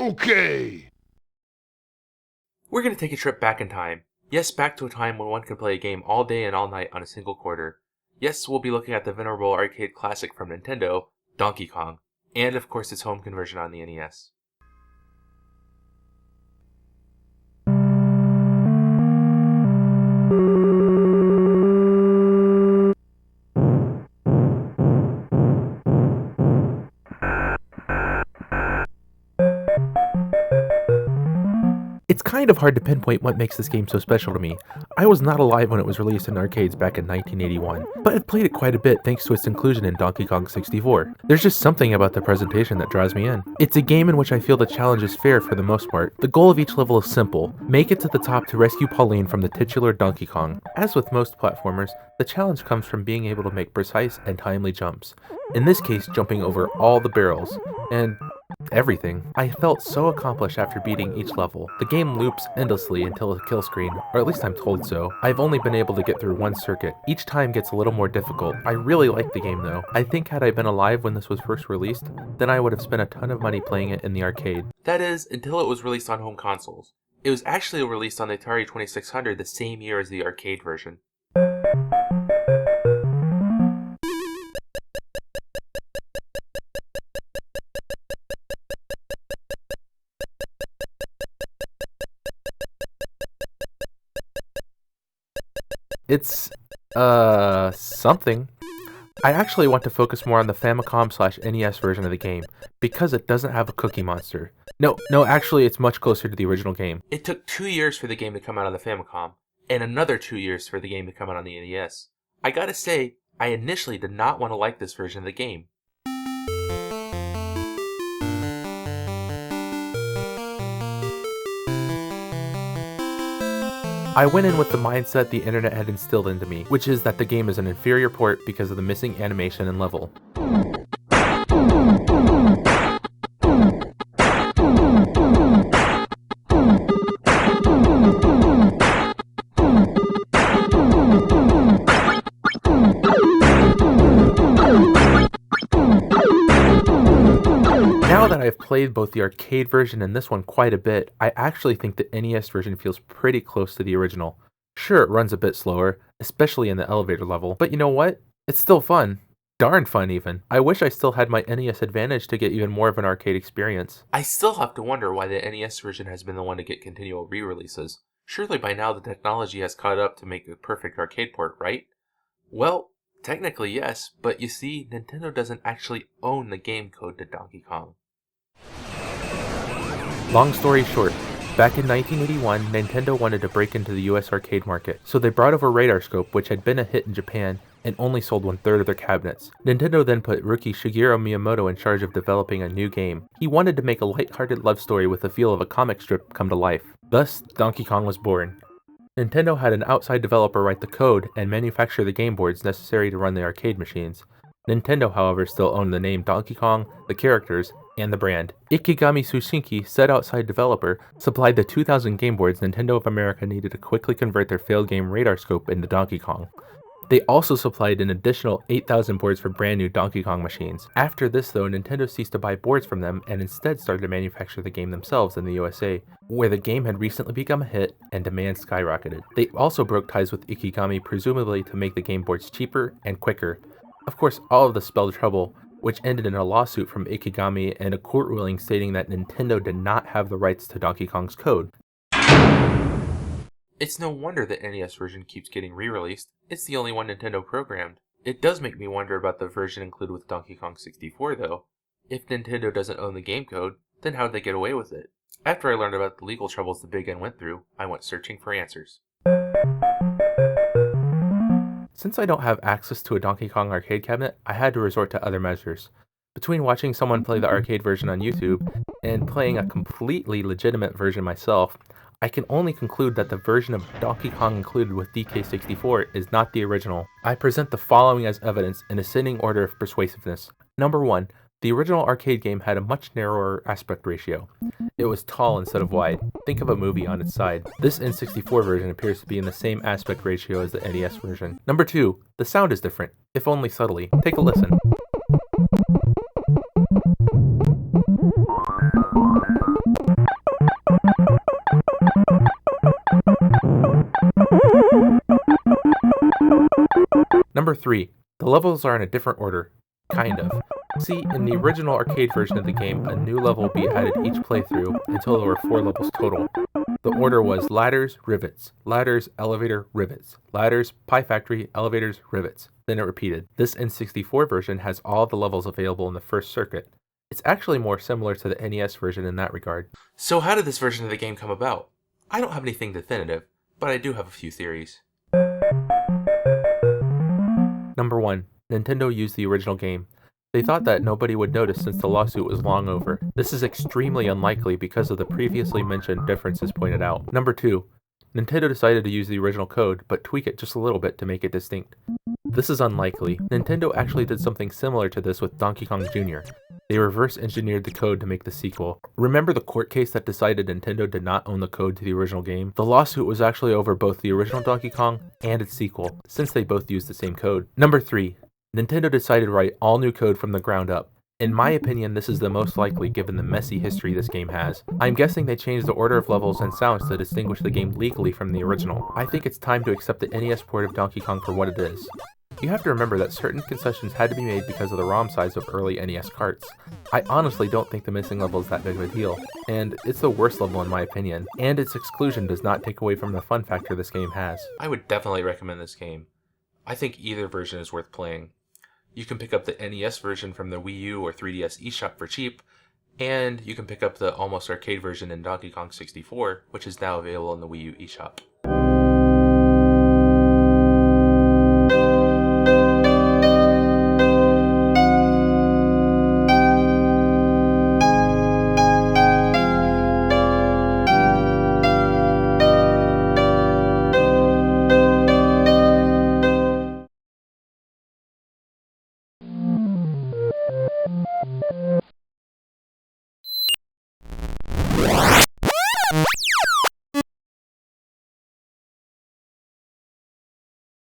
Okay. We're going to take a trip back in time. Yes, back to a time when one could play a game all day and all night on a single quarter. Yes, we'll be looking at the venerable arcade classic from Nintendo, Donkey Kong, and of course its home conversion on the NES. It's kind of hard to pinpoint what makes this game so special to me. I was not alive when it was released in arcades back in 1981, but I've played it quite a bit thanks to its inclusion in Donkey Kong 64. There's just something about the presentation that draws me in. It's a game in which I feel the challenge is fair for the most part. The goal of each level is simple: make it to the top to rescue Pauline from the titular Donkey Kong. As with most platformers, the challenge comes from being able to make precise and timely jumps. In this case, jumping over all the barrels, and everything. I felt so accomplished after beating each level. The game loops endlessly until a kill screen, or at least I'm told so. I've only been able to get through one circuit. Each time gets a little more difficult. I really like the game though. I think had I been alive when this was first released, then I would have spent a ton of money playing it in the arcade. That is, until it was released on home consoles. It was actually released on the Atari 2600 the same year as the arcade version. It's, something. I actually want to focus more on the Famicom/NES version of the game, because it doesn't have a Cookie Monster. No, actually it's much closer to the original game. It took 2 years for the game to come out on the Famicom, and another 2 years for the game to come out on the NES. I gotta say, I initially did not want to like this version of the game. I went in with the mindset the internet had instilled into me, which is that the game is an inferior port because of the missing animation and level. Now that I've played both the arcade version and this one quite a bit, I actually think the NES version feels pretty close to the original. Sure, it runs a bit slower, especially in the elevator level, but you know what? It's still fun. Darn fun even. I wish I still had my NES Advantage to get even more of an arcade experience. I still have to wonder why the NES version has been the one to get continual re-releases. Surely by now the technology has caught up to make a perfect arcade port, right? Well, technically yes, but you see, Nintendo doesn't actually own the game code to Donkey Kong. Long story short, back in 1981, Nintendo wanted to break into the US arcade market, so they brought over Radarscope, which had been a hit in Japan and only sold 1/3 of their cabinets. Nintendo then put rookie Shigeru Miyamoto in charge of developing a new game. He wanted to make a lighthearted love story with the feel of a comic strip come to life. Thus, Donkey Kong was born. Nintendo had an outside developer write the code and manufacture the game boards necessary to run the arcade machines. Nintendo, however, still owned the name Donkey Kong, the characters, and the brand. Ikegami Tsushinki, said outside developer, supplied the 2,000 game boards Nintendo of America needed to quickly convert their failed game Radarscope into Donkey Kong. They also supplied an additional 8,000 boards for brand new Donkey Kong machines. After this though, Nintendo ceased to buy boards from them and instead started to manufacture the game themselves in the USA, where the game had recently become a hit and demand skyrocketed. They also broke ties with Ikegami, presumably to make the game boards cheaper and quicker. Of course, all of this spelled trouble, which ended in a lawsuit from Ikegami and a court ruling stating that Nintendo did not have the rights to Donkey Kong's code. It's no wonder the NES version keeps getting re-released. It's the only one Nintendo programmed. It does make me wonder about the version included with Donkey Kong 64 though. If Nintendo doesn't own the game code, then how'd they get away with it? After I learned about the legal troubles the Big N went through, I went searching for answers. Since I don't have access to a Donkey Kong arcade cabinet, I had to resort to other measures. Between watching someone play the arcade version on YouTube and playing a completely legitimate version myself, I can only conclude that the version of Donkey Kong included with DK64 is not the original. I present the following as evidence in ascending order of persuasiveness. Number 1. The original arcade game had a much narrower aspect ratio. It was tall instead of wide. Think of a movie on its side. This N64 version appears to be in the same aspect ratio as the NES version. Number 2. The sound is different, if only subtly. Take a listen. Number 3. The levels are in a different order. Kind of. See, in the original arcade version of the game, a new level would be added each playthrough until there were 4 levels total. The order was ladders, rivets, ladders, elevator, rivets, ladders, pie factory, elevators, rivets. Then it repeated. This N64 version has all the levels available in the first circuit. It's actually more similar to the NES version in that regard. So how did this version of the game come about? I don't have anything definitive, but I do have a few theories. Number 1. Nintendo used the original game. They thought that nobody would notice since the lawsuit was long over. This is extremely unlikely because of the previously mentioned differences pointed out. Number 2. Nintendo decided to use the original code, but tweak it just a little bit to make it distinct. This is unlikely. Nintendo actually did something similar to this with Donkey Kong Jr. They reverse engineered the code to make the sequel. Remember the court case that decided Nintendo did not own the code to the original game? The lawsuit was actually over both the original Donkey Kong and its sequel, since they both used the same code. Number 3. Nintendo decided to write all new code from the ground up. In my opinion, this is the most likely given the messy history this game has. I'm guessing they changed the order of levels and sounds to distinguish the game legally from the original. I think it's time to accept the NES port of Donkey Kong for what it is. You have to remember that certain concessions had to be made because of the ROM size of early NES carts. I honestly don't think the missing level is that big of a deal, and it's the worst level in my opinion, and its exclusion does not take away from the fun factor this game has. I would definitely recommend this game. I think either version is worth playing. You can pick up the NES version from the Wii U or 3DS eShop for cheap, and you can pick up the almost arcade version in Donkey Kong 64, which is now available in the Wii U eShop.